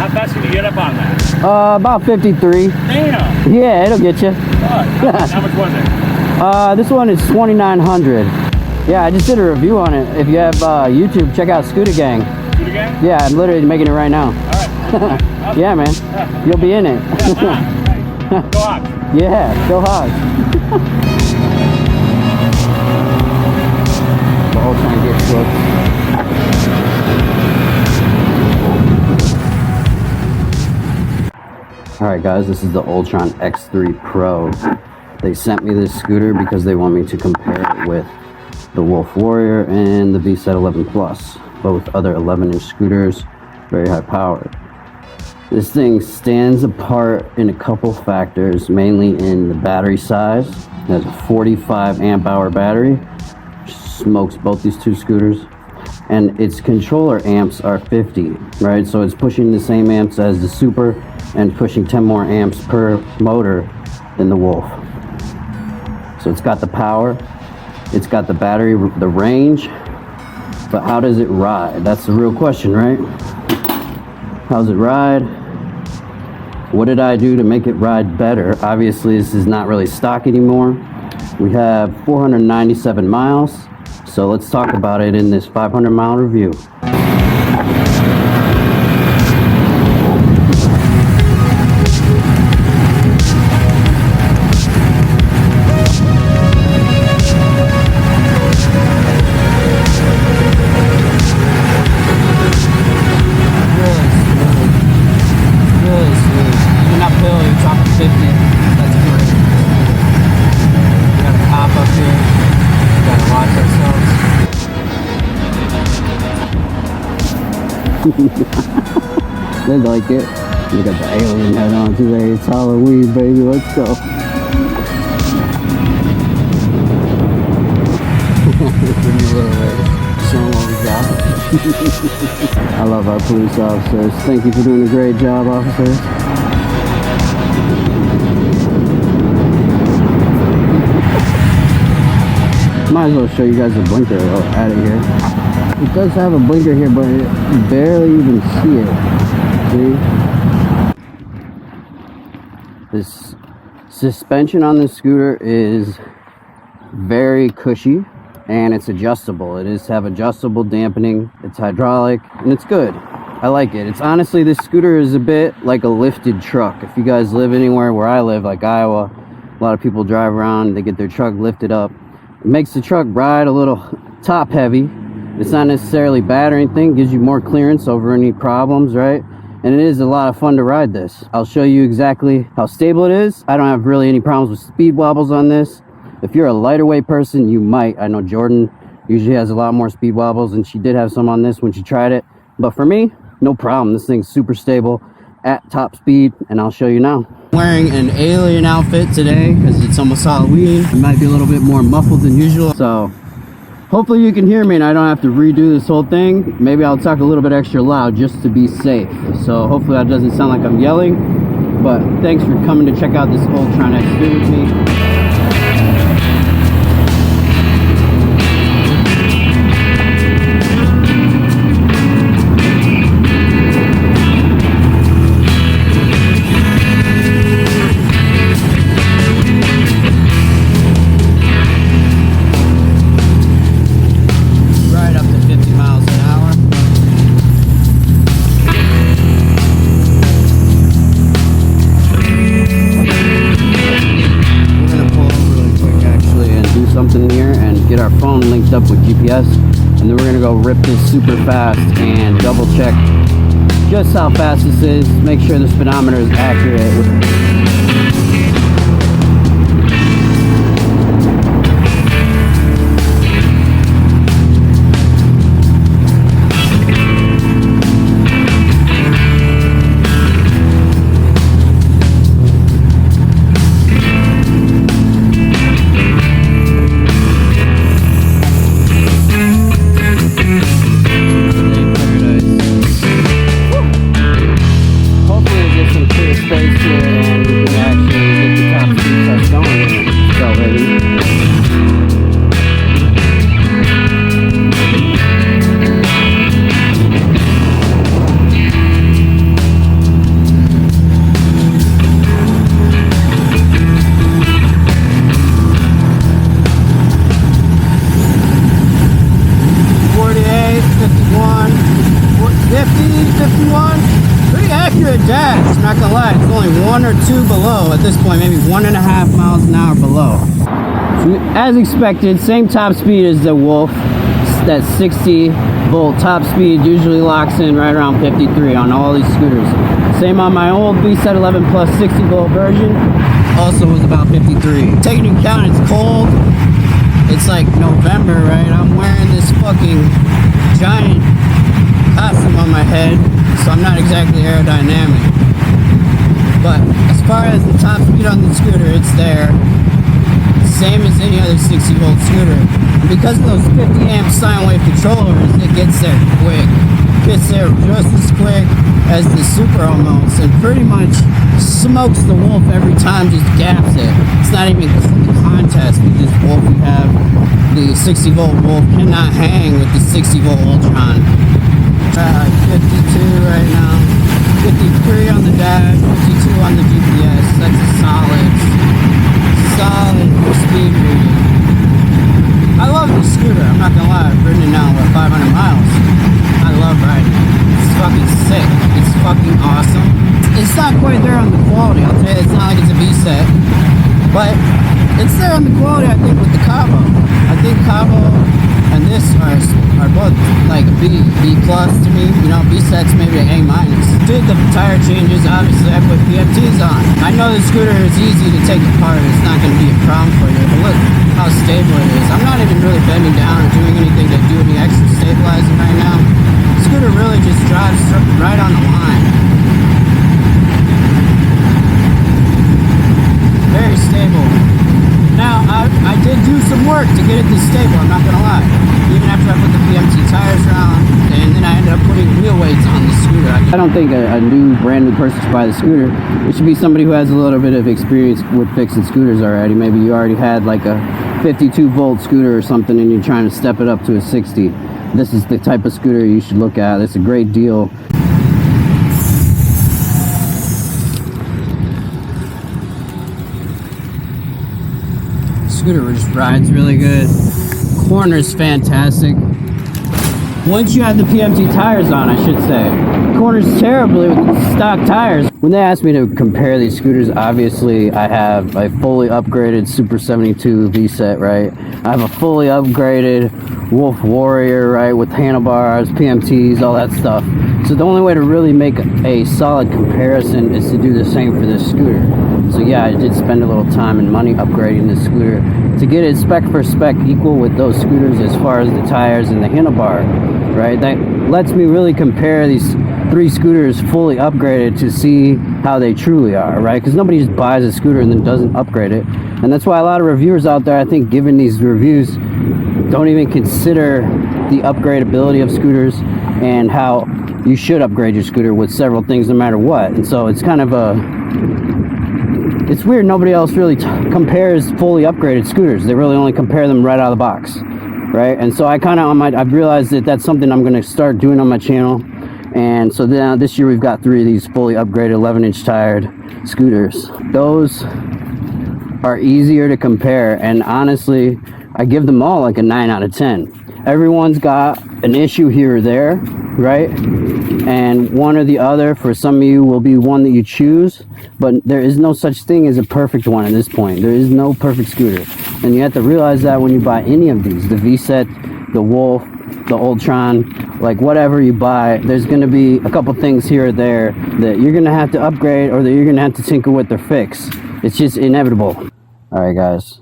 How fast can you get up on that? About 53. Damn. Yeah, it'll get you. How much was it? This one is 2,900. Yeah, I just did a review on it. If you have YouTube, check out Scooter Gang. Scooter Gang? Yeah, I'm literally making it right now. All right. Awesome. Yeah, man. You'll be in it. Nice. Go Hawks. Yeah, go Hawks. The Ultron gets booked. Alright guys, this is the Ultron X3 Pro. They sent me this scooter because they want me to compare it with the Wolf Warrior and the VSET 11 Plus. Both other 11-inch scooters, very high powered. This thing stands apart in a couple factors, mainly in the battery size. It has a 45 amp hour battery, which smokes both these two scooters. And its controller amps are 50, right? So it's pushing the same amps as the Super and pushing 10 more amps per motor than the Wolf. So it's got the power, it's got the battery, the range, but how does it ride? That's the real question, right? How's it ride? What did I do to make it ride better? Obviously, this is not really stock anymore. We have 497 miles. So let's talk about it in this 500-mile review. They like it. You got the alien head on today. It's Halloween, baby. Let's go. Show them what we got. I love our police officers. Thank you for doing a great job, officers. Might as well show you guys the blinker out of here. It does have a blinker here, but you barely even see it. See? This suspension on this scooter is very cushy and it's adjustable. It does have adjustable dampening. It's hydraulic and it's good. I like it. It's honestly, this scooter is a bit like a lifted truck. If you guys live anywhere where I live, like Iowa, a lot of people drive around, they get their truck lifted up. It makes the truck ride a little top heavy. It's not necessarily bad or anything, gives you more clearance over any problems, right? And it is a lot of fun to ride this. I'll show you exactly how stable it is. I don't have really any problems with speed wobbles on this. If you're a lighter weight person, you might. I know Jordan usually has a lot more speed wobbles, and she did have some on this when she tried it. But for me, no problem. This thing's super stable at top speed, and I'll show you now. I'm wearing an alien outfit today because it's almost Halloween. It might be a little bit more muffled than usual, so hopefully you can hear me and I don't have to redo this whole thing. Maybe I'll talk a little bit extra loud just to be safe. So hopefully that doesn't sound like I'm yelling. But thanks for coming to check out this Ultron X3 with me. Something here and get our phone linked up with GPS, and then we're gonna go rip this super fast and double check just how fast this is, make sure the speedometer is accurate. Space here and accurate dash, not gonna lie, it's only 1 or 2 below at this point, maybe 1.5 miles an hour below. So, as expected, same top speed as the Wolf. That 60 volt top speed usually locks in right around 53 on all these scooters. Same on my old VSET 11 plus 60 volt version, also was about 53. Taking into account it's cold, it's like November, right? I'm wearing this fucking giant costume on my head, so I'm not exactly aerodynamic. But as far as the top speed on the scooter, it's there. Same as any other 60 volt scooter. And because of those 50 amp sine wave controllers, it gets there quick. Gets there just as quick as the Super almost, and pretty much smokes the Wolf every time, just gaps it. It's not even a contest with this Wolf we have. The 60 volt Wolf cannot hang with the 60 volt Ultron. 52 right now. 53 on the dash, 52 on the GPS. That's a solid speed reading. I love this scooter, I'm not gonna lie. I've ridden it now about 500 miles. I love riding it. It's fucking sick. It's fucking awesome. It's not quite there on the quality, I'll tell you. It's not like it's a VSET, but it's there on the quality, I think, with the Cabo. I think Cabo and this are both like a B plus to me. You know, VSET's maybe an A minus. Did the tire changes, obviously I put PMTs on. I know the scooter is easy to take apart. It's not going to be a problem for you, but look how stable it is. I'm not even really bending down or doing anything to do any extra stabilizing right now. The scooter really just drives right on the line. Very stable. Now, I did do some work to get it this stable, I'm not gonna lie. Even after I put the PMT tires around, and then I ended up putting wheel weights on the scooter. I don't think a brand new person should buy the scooter. It should be somebody who has a little bit of experience with fixing scooters already. Maybe you already had like a 52 volt scooter or something and you're trying to step it up to a 60. This is the type of scooter you should look at. It's a great deal. Scooter just rides really good. Corner's fantastic. Once you have the PMT tires on, I should say. Corners terribly with stock tires. When they asked me to compare these scooters, obviously I have a fully upgraded Super 72 VSET, right? I have a fully upgraded Wolf Warrior, right, with handlebars, PMTs, all that stuff. So the only way to really make a solid comparison is to do the same for this scooter. So yeah, I did spend a little time and money upgrading this scooter to get it spec for spec equal with those scooters as far as the tires and the handlebar, right? That lets me really compare these 3 scooters fully upgraded to see how they truly are, right? Because nobody just buys a scooter and then doesn't upgrade it. And that's why a lot of reviewers out there, I think, giving these reviews don't even consider the upgradability of scooters and how you should upgrade your scooter with several things no matter what. And so it's kind of it's weird nobody else really compares fully upgraded scooters. They really only compare them right out of the box, right? And so I kind of I've realized that that's something I'm going to start doing on my channel. And so then this year we've got 3 of these fully upgraded 11-inch tired scooters. Those are easier to compare, and honestly I give them all like a 9 out of 10. Everyone's got an issue here or there, right? And one or the other for some of you will be one that you choose, but there is no such thing as a perfect one at this point. There is no perfect scooter, and you have to realize that when you buy any of these, the VSET, the Wolf, the Ultron, like whatever you buy, there's going to be a couple things here or there that you're going to have to upgrade or that you're going to have to tinker with or fix. It's just inevitable. All right guys,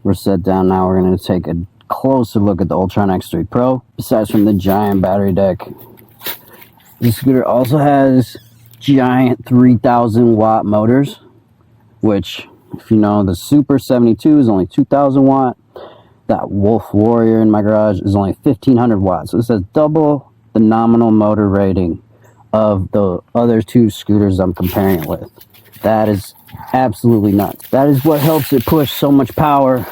we're set down now. We're going to take a closer look at the Ultron X3 Pro. Besides from the giant battery deck, this scooter also has giant 3,000 watt motors, which, if you know, the Super 72 is only 2,000 watt. That Wolf Warrior in my garage is only 1,500 watts. So this has double the nominal motor rating of the other 2 scooters I'm comparing it with. That is absolutely nuts. That is what helps it push so much power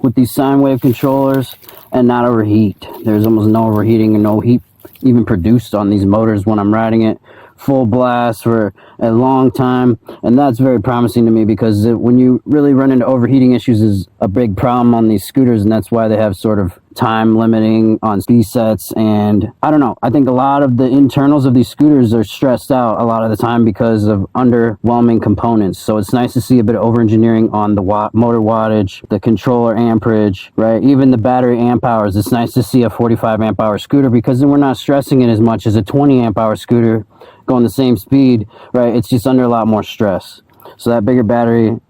with these sine wave controllers and not overheat. There's almost no overheating and no heat even produced on these motors when I'm riding it full blast for a long time, and that's very promising to me, because when you really run into overheating issues is a big problem on these scooters, and that's why they have sort of time limiting on speed sets. And I don't know, I think a lot of the internals of these scooters are stressed out a lot of the time because of underwhelming components. So it's nice to see a bit of over engineering on the motor wattage, the controller amperage, right, even the battery amp hours. It's nice to see a 45 amp hour scooter, because then we're not stressing it as much as a 20 amp hour scooter going the same speed, right? It's just under a lot more stress. So that bigger battery,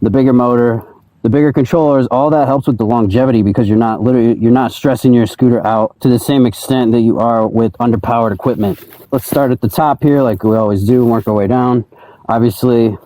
the bigger motor, the bigger controllers, all that helps with the longevity, because you're not stressing your scooter out to the same extent that you are with underpowered equipment. Let's start at the top here like we always do and work our way down. Obviously,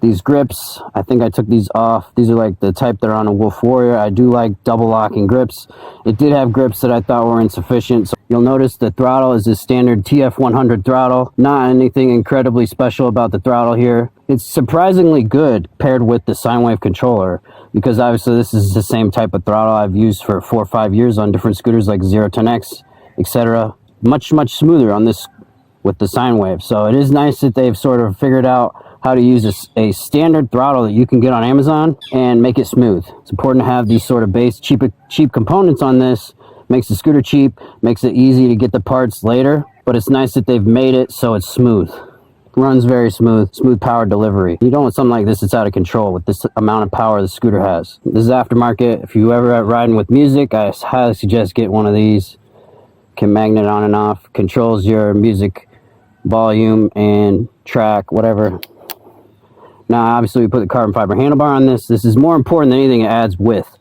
these grips, I think I took these off. These are like the type that are on a Wolf Warrior. I do like double locking grips. It did have grips that I thought were insufficient. So you'll notice the throttle is a standard TF100 throttle. Not anything incredibly special about the throttle here. It's surprisingly good paired with the sine wave controller, because obviously this is the same type of throttle I've used for 4 or 5 years on different scooters like 010X, etc. Much smoother on this with the sine wave. So it is nice that they've sort of figured out how to use a standard throttle that you can get on Amazon and make it smooth. It's important to have these sort of base cheap components on this. Makes the scooter cheap, makes it easy to get the parts later, but it's nice that they've made it so it's smooth. Runs very smooth power delivery. You don't want something like this that's out of control with this amount of power the scooter has. This is aftermarket. If you ever riding with music, I highly suggest get one of these. Can magnet on and off, controls your music volume and track, whatever. Now, obviously, we put the carbon fiber handlebar on this. This is more important than anything. It adds width.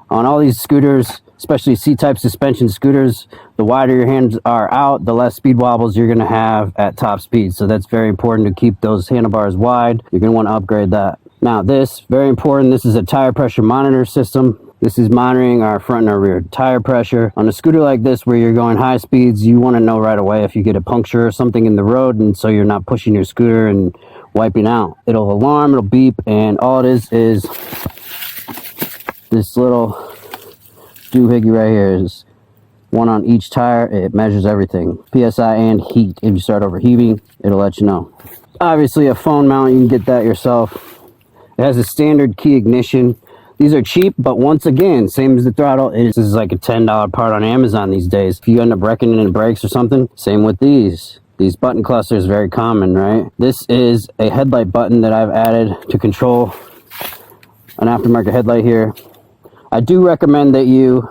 On all these scooters, especially C-type suspension scooters, the wider your hands are out, the less speed wobbles you're going to have at top speed. So that's very important to keep those handlebars wide. You're going to want to upgrade that. Now, this, very important, this is a tire pressure monitor system. This is monitoring our front and our rear tire pressure. On a scooter like this where you're going high speeds, you want to know right away if you get a puncture or something in the road, and so you're not pushing your scooter and wiping out. It'll alarm, it'll beep, and all it is this little doohickey right here. Is one on each tire. It measures everything, PSI and heat. If you start overheating, it'll let you know. Obviously a phone mount, you can get that yourself. It has a standard key ignition. These are cheap, but once again, same as the throttle, this is like a $10 part on Amazon these days. If you end up wrecking it in brakes or something, same with these. These button clusters, very common, right? This is a headlight button that I've added to control an aftermarket headlight here. I do recommend that you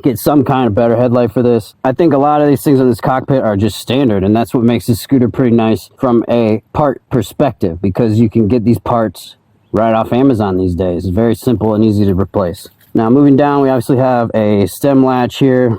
get some kind of better headlight for this. I think a lot of these things on this cockpit are just standard, and that's what makes this scooter pretty nice from a part perspective, because you can get these parts right off Amazon these days. It's very simple and easy to replace. Now, moving down, we obviously have a stem latch here,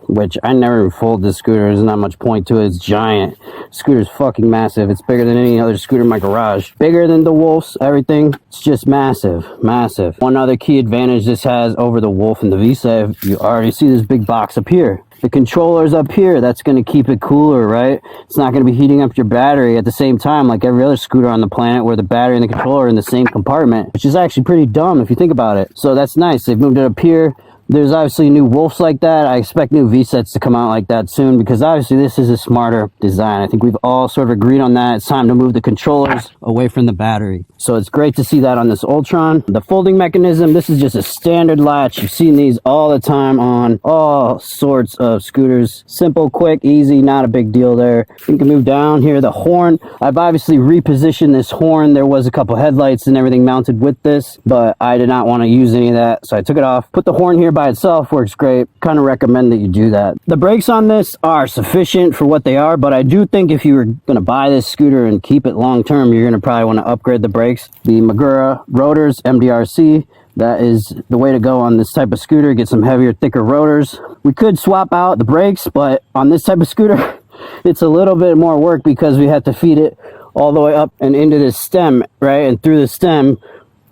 which I never even fold this scooter. There's not much point to it. It's giant. Scooter's fucking massive. It's bigger than any other scooter in my garage. Bigger than the Wolf's, everything. It's just massive, massive. One other key advantage this has over the Wolf and the V-Save, you already see this big box up here. The controller's up here. That's going to keep it cooler, right? It's not going to be heating up your battery at the same time like every other scooter on the planet, where the battery and the controller are in the same compartment, which is actually pretty dumb if you think about it. So that's nice. They've moved it up here. There's obviously new Wolves like that. I expect new V-sets to come out like that soon, because obviously this is a smarter design. I think we've all sort of agreed on that. It's time to move the controllers away from the battery. So it's great to see that on this Ultron. The folding mechanism, this is just a standard latch. You've seen these all the time on all sorts of scooters. Simple, quick, easy, not a big deal there. You can move down here. The horn, I've obviously repositioned this horn. There was a couple headlights and everything mounted with this, but I did not want to use any of that, so I took it off. Put the horn here by itself, works great. Kind of recommend that you do that. The brakes on this are sufficient for what they are, but I do think if you were going to buy this scooter and keep it long term, you're going to probably want to upgrade the brakes. The Magura rotors, MDRC, that is the way to go on this type of scooter. Get some heavier, thicker rotors. We could swap out the brakes, but on this type of scooter, it's a little bit more work because we have to feed it all the way up and into this stem, right? And through the stem,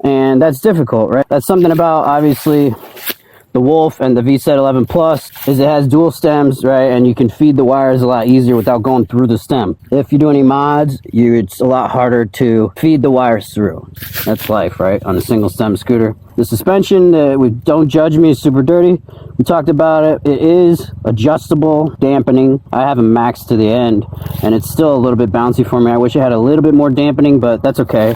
and that's difficult, right? That's something about, obviously, the Wolf and the VSET 11 Plus is it has dual stems, right? And you can feed the wires a lot easier without going through the stem. If you do any mods, it's a lot harder to feed the wires through. That's life, right? On a single stem scooter. The suspension, don't judge me, is super dirty. We talked about it. It is adjustable dampening. I have it maxed to the end, and it's still a little bit bouncy for me. I wish it had a little bit more dampening, but that's okay.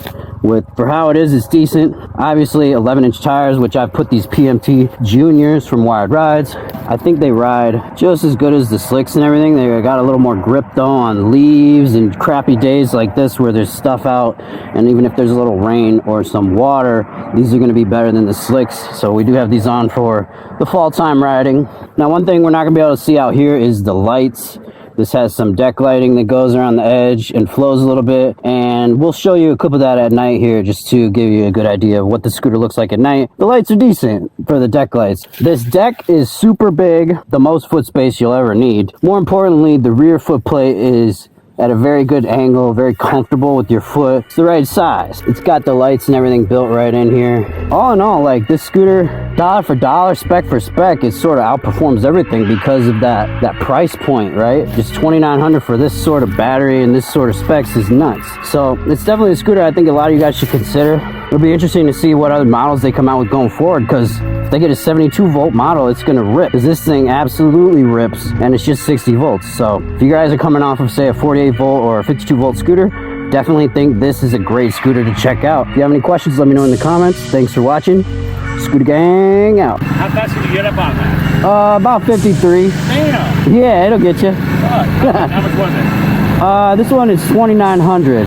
For how it is, it's decent. Obviously, 11-inch tires, which I've put these PMT Juniors from WYRD RYDS. I think they ride just as good as the slicks and everything. They got a little more grip though on leaves and crappy days like this where there's stuff out, and even if there's a little rain or some water, these are going to be better than the slicks. So we do have these on for the fall time riding. Now, one thing we're not going to be able to see out here is the lights. This has some deck lighting that goes around the edge and flows a little bit, and we'll show you a clip of that at night here just to give you a good idea of what the scooter looks like at night. The lights are decent for the deck lights. This deck is super big, the most foot space you'll ever need. More importantly, the rear foot plate is at a very good angle, very comfortable with your foot. It's the right size. It's got the lights and everything built right in here. All in all, like, this scooter, dollar for dollar, spec for spec, it sort of outperforms everything because of that price point, right? Just $2,900 for this sort of battery and this sort of specs is nuts. So it's definitely a scooter I think a lot of you guys should consider. It'll be interesting to see what other models they come out with going forward, because if they get a 72 volt model, it's gonna rip, because this thing absolutely rips, and it's just 60 volts. So if you guys are coming off of, say, a 48 volt or a 52 volt scooter, definitely think this is a great scooter to check out. If you have any questions, let me know in the comments. Thanks for watching. Scooter Gang out. How fast can you get up on that? About 53. Damn. Yeah, it'll get you. How much was it? This one is $2,900.